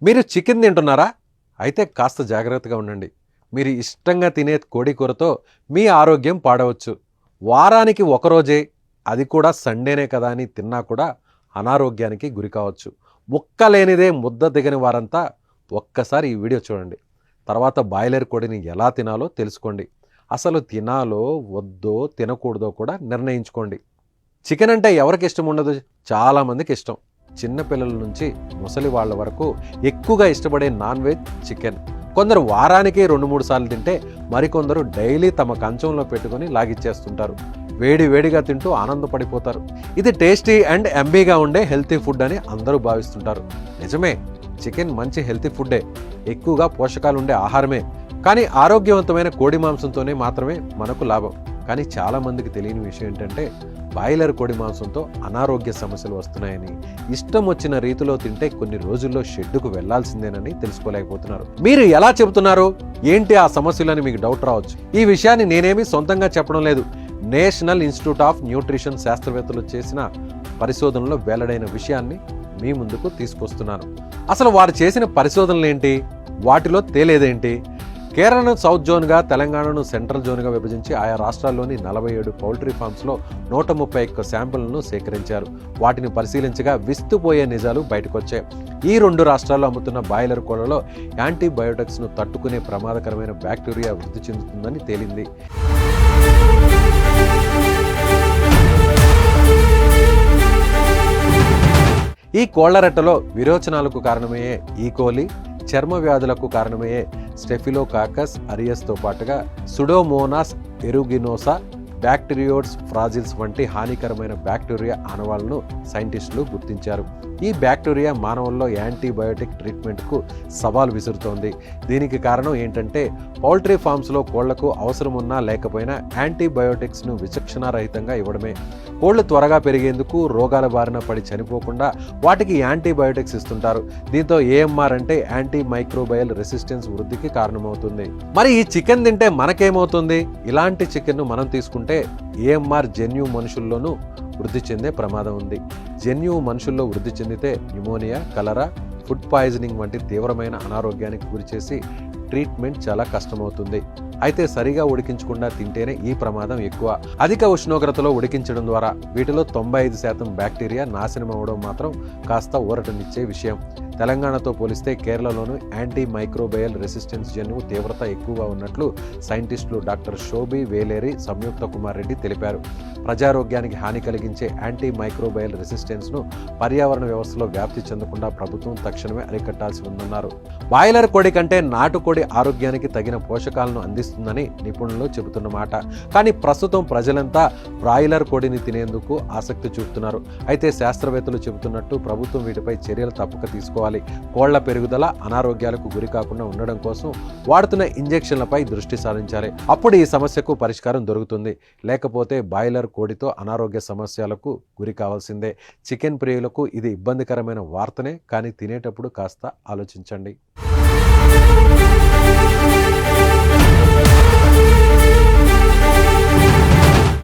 మీరు చికెన్ తింటున్నారా? అయితే కాస్త జాగ్రత్తగా ఉండండి. మీరు ఇష్టంగా తినే కోడి కూరతో మీ ఆరోగ్యం పాడవచ్చు. వారానికి ఒకరోజే, అది కూడా సండేనే కదా అని తిన్నా కూడా అనారోగ్యానికి గురి కావచ్చు. ముక్క లేనిదే ముద్ద దిగని వారంతా ఒక్కసారి ఈ వీడియో చూడండి. తర్వాత బాయిలర్ కోడిని ఎలా తినాలో తెలుసుకోండి. అసలు తినాలో వద్దో తినకూడదో కూడా నిర్ణయించుకోండి. చికెన్ అంటే ఎవరికి ఇష్టం ఉండదు? చాలామందికి ఇష్టం. చిన్నపిల్లల నుంచి ముసలి వాళ్ళ వరకు ఎక్కువగా ఇష్టపడే నాన్ వెజ్ చికెన్. కొందరు వారానికి 2-3 సార్లు తింటే మరికొందరు డైలీ తమ కంచంలో పెట్టుకొని లాగిచ్చేస్తుంటారు. వేడి వేడిగా తింటూ ఆనందపడిపోతారు. ఇది టేస్టీ అండ్ ఎంబీగా ఉండే హెల్తీ ఫుడ్ అని అందరూ భావిస్తుంటారు. నిజమే, చికెన్ మంచి హెల్తీ ఫుడ్డే, ఎక్కువగా పోషకాలు ఉండే ఆహారమే. కానీ ఆరోగ్యవంతమైన కోడి మాంసంతోనే మాత్రమే మనకు లాభం. కానీ చాలామందికి తెలియని విషయం ఏంటంటే బాయిలర్ కోడి మాంసంతో అనారోగ్య సమస్యలు వస్తున్నాయని, ఇష్టం వచ్చిన రీతిలో తింటే కొన్ని రోజుల్లో షెడ్డుకు వెళ్లాల్సిందేనని తెలుసుకోలేకపోతున్నారు. మీరు ఎలా చెబుతున్నారు? ఏంటి ఆ సమస్యలని మీకు డౌట్ రావచ్చు. ఈ విషయాన్ని నేనేమీ సొంతంగా చెప్పడం లేదు. నేషనల్ ఇన్స్టిట్యూట్ ఆఫ్ న్యూట్రిషన్ శాస్త్రవేత్తలు చేసిన పరిశోధనలో వెల్లడైన విషయాన్ని మీ ముందుకు తీసుకొస్తున్నాను. అసలు వారు చేసిన పరిశోధనలు ఏంటి? వాటిలో తేలేదేంటి? కేరళను సౌత్ జోన్గా, తెలంగాణను సెంట్రల్ జోన్గా విభజించి ఆయా రాష్ట్రాల్లోని 47 పౌల్ట్రీ ఫామ్స్లో 131 శాంపిళ్లను సేకరించారు. వాటిని పరిశీలించగా విస్తుపోయే నిజాలు బయటకొచ్చాయి. ఈ 2 రాష్ట్రాల్లో అమ్ముతున్న బాయిలర్ కోళ్లలో యాంటీబయోటిక్స్ను తట్టుకునే ప్రమాదకరమైన బ్యాక్టీరియా వృద్ధి చెందుతుందని తేలింది. ఈ కోళ్లరెట్టలో విరోచనాలకు కారణమయ్యే ఈకోలి, చర్మ వ్యాధులకు కారణమయ్యే స్టెఫిలోకాకస్ అరియస్తో పాటుగా సుడోమోనాస్ ఎరుగినోసా, బ్యాక్టీరియోడ్స్ ఫ్రాజిల్స్ వంటి హానికరమైన బ్యాక్టీరియా ఆనవాళ్లను సైంటిస్టులు గుర్తించారు. ఈ బ్యాక్టీరియా మానవుల్లో యాంటీబయోటిక్ ట్రీట్మెంట్కు సవాల్ విసురుతోంది. దీనికి కారణం ఏంటంటే పౌల్ట్రీ ఫామ్స్లో కోళ్లకు అవసరం ఉన్నా లేకపోయినా యాంటీబయోటిక్స్ను విచక్షణారహితంగా ఇవ్వడమే. కోళ్లు త్వరగా పెరిగేందుకు, రోగాల బారిన పడి చనిపోకుండా వాటికి యాంటీబయోటిక్స్ ఇస్తుంటారు. దీంతో ఏఎంఆర్ అంటే యాంటీ మైక్రోబయల్ రెసిస్టెన్స్ వృద్ధికి కారణమవుతుంది. మరి ఈ చికెన్ తింటే మనకేమవుతుంది? ఇలాంటి చికెన్ను మనం తీసుకుంటే ఏఎంఆర్ జన్యు మనుషుల్లోనూ వృద్ధి చెందే ప్రమాదం ఉంది. జన్యువు మనుషుల్లో వృద్ధి చెందితే న్యూమోనియా, కలరా, ఫుడ్ పాయిజనింగ్ వంటి తీవ్రమైన అనారోగ్యానికి గురిచేసి ట్రీట్మెంట్ చాలా కష్టమవుతుంది. అయితే సరిగా ఉడికించకుండా తింటేనే ఈ ప్రమాదం ఎక్కువ. అధిక ఉష్ణోగ్రతలో ఉడికించడం ద్వారా వీటిలో 95% బ్యాక్టీరియా నాశనం అవ్వడం మాత్రం కాస్త ఊరటనిచ్చే విషయం. తెలంగాణతో పోలిస్తే కేరళలోనూ యాంటీ మైక్రోబయల్ రెసిస్టెన్స్ జన్యువు తీవ్రత ఎక్కువగా ఉన్నట్లు సైంటిస్టులు డాక్టర్ శోభి వేలేరి, సంయుక్త కుమార్ రెడ్డి తెలిపారు. ప్రజారోగ్యానికి హాని కలిగించే యాంటీ మైక్రోబయల్ రెసిస్టెన్స్ను పర్యావరణ వ్యవస్థలో వ్యాప్తి చెందకుండా ప్రభుత్వం తక్షణమే అరికట్టాల్సి ఉందన్నారు. బాయిలర్ కోడి కంటే నాటుకోడి ఆరోగ్యానికి తగిన పోషకాలను అందిస్తుందని నిపుణులు చెబుతున్నమాట. కానీ ప్రస్తుతం ప్రజలంతా బ్రాయిలర్ కోడిని తినేందుకు ఆసక్తి చూపుతున్నారు. అయితే శాస్త్రవేత్తలు చెబుతున్నట్టు ప్రభుత్వం వీటిపై చర్యలు తప్పక తీసుకోవాలి. కోళ్ల పెరుగుదల, అనారోగ్యాలకు గురి కాకుండా ఉండడం కోసం వాడుతున్న ఇంజెక్షన్లపై దృష్టి సారించాలి. అప్పుడు ఈ సమస్యకు పరిష్కారం దొరుకుతుంది. లేకపోతే బాయిలర్ కోడితో అనారోగ్య సమస్యలకు గురి కావాల్సిందే. చికెన్ ప్రియులకు ఇది ఇబ్బందికరమైన వార్తనే, కానీ తినేటప్పుడు కాస్త ఆలోచించండి.